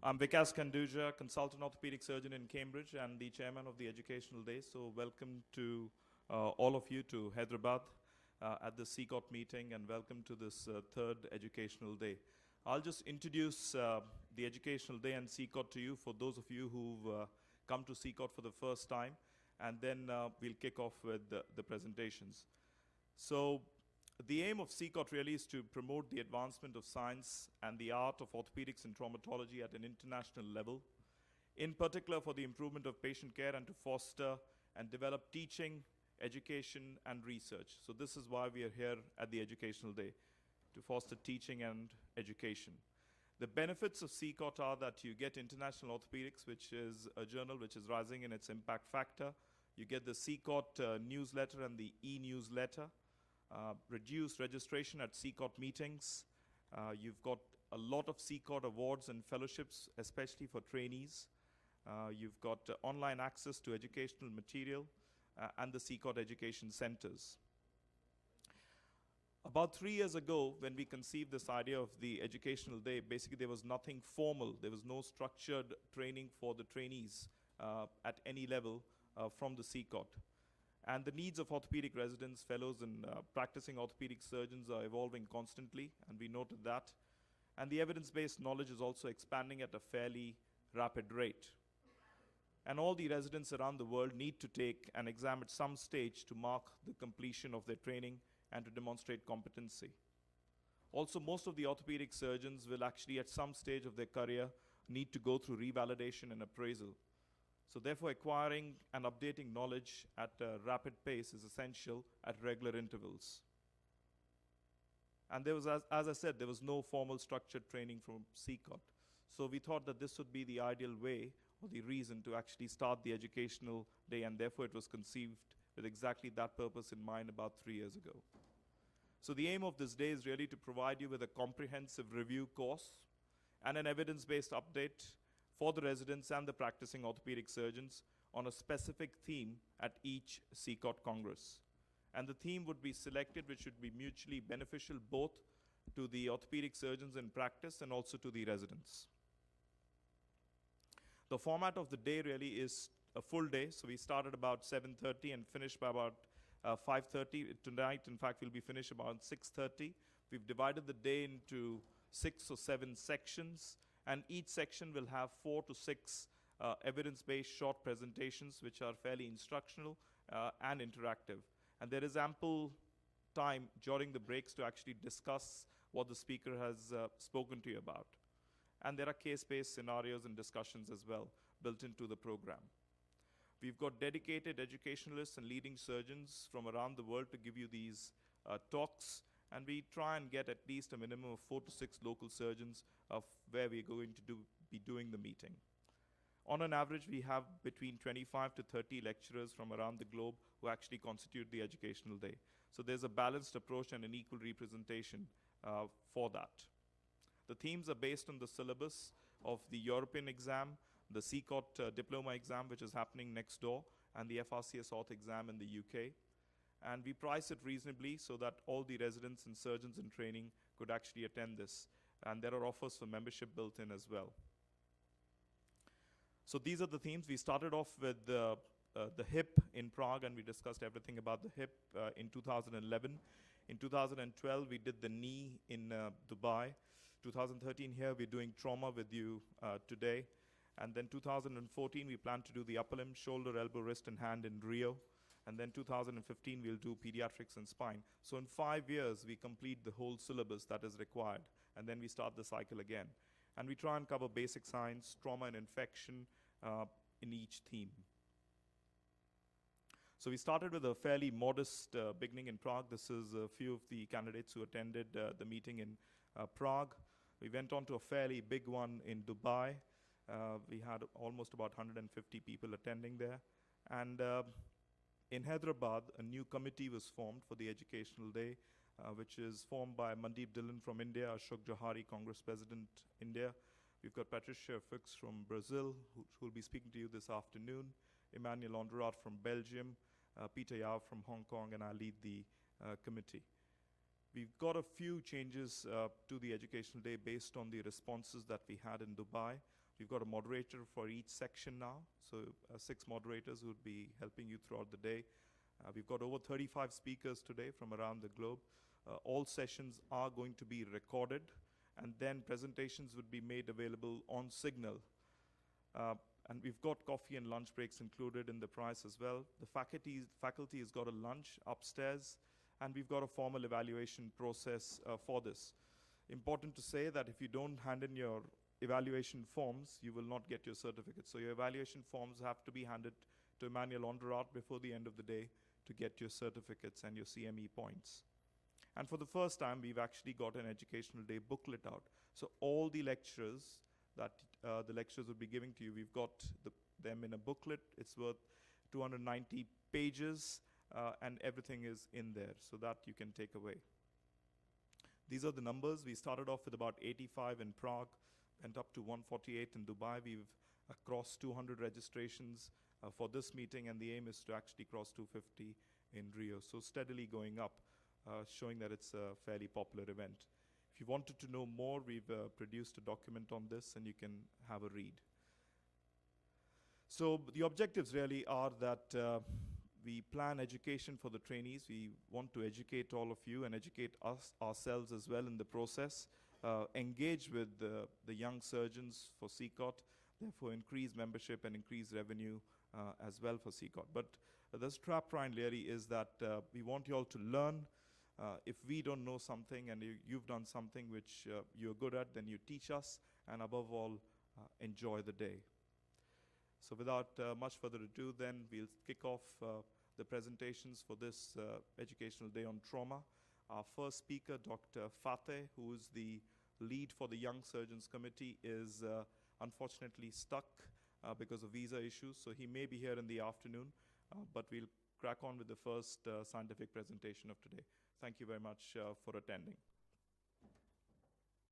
I'm Vikas Kanduja, consultant orthopedic surgeon in Cambridge and the chairman of the Educational Day. So welcome to all of you to Hyderabad at the SICOT meeting, and welcome to this third Educational Day. I'll just introduce the Educational Day and SICOT to you for those of you who've come to SICOT for the first time, and then we'll kick off with the presentations. So the aim of SICOT really is to promote the advancement of science and the art of orthopedics and traumatology at an international level, in particular for the improvement of patient care and to foster and develop teaching, education, and research. So this is why we are here at the Educational Day, to foster teaching and education. The benefits of SICOT are that you get International Orthopedics, which is a journal which is rising in its impact factor. You get the SICOT newsletter and the e-newsletter. Reduced registration at SICOT meetings. You've got a lot of SICOT awards and fellowships, especially for trainees. You've got online access to educational material and the SICOT education centers. About 3 years ago, when we conceived this idea of the Educational Day, basically there was nothing formal. There was no structured training for the trainees at any level from the SICOT. And the needs of orthopedic residents, fellows, and practicing orthopedic surgeons are evolving constantly, and we noted that. And the evidence-based knowledge is also expanding at a fairly rapid rate. And all the residents around the world need to take an exam at some stage to mark the completion of their training and to demonstrate competency. Also, most of the orthopedic surgeons will actually, at some stage of their career, need to go through revalidation and appraisal. So therefore, acquiring and updating knowledge at a rapid pace is essential at regular intervals. And there was, as I said, there was no formal structured training from SICOT. So we thought that this would be the ideal way or the reason to actually start the Educational Day, and therefore it was conceived with exactly that purpose in mind about 3 years ago. So the aim of this day is really to provide you with a comprehensive review course and an evidence-based update for the residents and the practicing orthopedic surgeons on a specific theme at each SICOT Congress. And the theme would be selected which would be mutually beneficial both to the orthopedic surgeons in practice and also to the residents. The format of the day really is a full day, so we started about 7:30 and finished by about 5:30. Tonight, in fact, we'll be finished about 6:30. We've divided the day into 6 or 7 sections, and each section will have 4 to 6 evidence-based short presentations which are fairly instructional and interactive. And there is ample time during the breaks to actually discuss what the speaker has spoken to you about. And there are case-based scenarios and discussions as well built into the program. We've got dedicated educationalists and leading surgeons from around the world to give you these talks. And we try and get at least a minimum of 4 to 6 local surgeons of where we're going to be doing the meeting. On an average, we have between 25 to 30 lecturers from around the globe who actually constitute the Educational Day. So there's a balanced approach and an equal representation for that. The themes are based on the syllabus of the European exam, the SICOT diploma exam, which is happening next door, and the FRCS Orth exam in the UK. And we price it reasonably so that all the residents and surgeons in training could actually attend this. And there are offers for membership built in as well. So these are the themes. We started off with the hip in Prague, and we discussed everything about the hip in 2011. In 2012, we did the knee in Dubai. 2013 here, we're doing trauma with you today. And then 2014, we plan to do the upper limb, shoulder, elbow, wrist, and hand in Rio. And then 2015, we'll do pediatrics and spine. So in 5 years, we complete the whole syllabus that is required. And then we start the cycle again. And we try and cover basic science, trauma and infection in each theme. So we started with a fairly modest beginning in Prague. This is a few of the candidates who attended the meeting in Prague. We went on to a fairly big one in Dubai. We had almost about 150 people attending there. And in Hyderabad, a new committee was formed for the Educational Day, which is formed by Mandeep Dhillon from India, Ashok Johari, Congress President, India. We've got Patricia Fuchs from Brazil, who will be speaking to you this afternoon, Emmanuel Onderat from Belgium, Peter Yao from Hong Kong, and I lead the committee. We've got a few changes to the Educational Day based on the responses that we had in Dubai. We've got a moderator for each section now, so 6 moderators who would be helping you throughout the day. We've got over 35 speakers today from around the globe. All sessions are going to be recorded, and then presentations would be made available on Signal. And we've got coffee and lunch breaks included in the price as well. The faculty has got a lunch upstairs, and we've got a formal evaluation process for this. Important to say that if you don't hand in your evaluation forms, you will not get your certificate. So your evaluation forms have to be handed to Emmanuel Onderart before the end of the day to get your certificates and your CME points. And for the first time, we've actually got an Educational Day booklet out. So all the lectures that the lecturers will be giving to you, we've got them in a booklet. It's worth 290 pages, and everything is in there, so that you can take away. These are the numbers. We started off with about 85 in Prague, went up to 148 in Dubai. We've crossed 200 registrations for this meeting, and the aim is to actually cross 250 in Rio. So steadily going up, showing that it's a fairly popular event. If you wanted to know more, we've produced a document on this, and you can have a read. So the objectives really are that we plan education for the trainees. We want to educate all of you and educate us ourselves as well in the process. Engage with the young surgeons for SICOT, therefore increase membership and increase revenue as well for SICOT. But the strapline really is that we want you all to learn. If we don't know something and you've done something which you're good at, then you teach us, and above all, enjoy the day. So without much further ado, then we'll kick off the presentations for this Educational Day on Trauma. Our first speaker, Dr. Fateh, who is the lead for the Young Surgeons Committee, is unfortunately stuck because of visa issues, so he may be here in the afternoon, but we'll crack on with the first scientific presentation of today. Thank you very much for attending.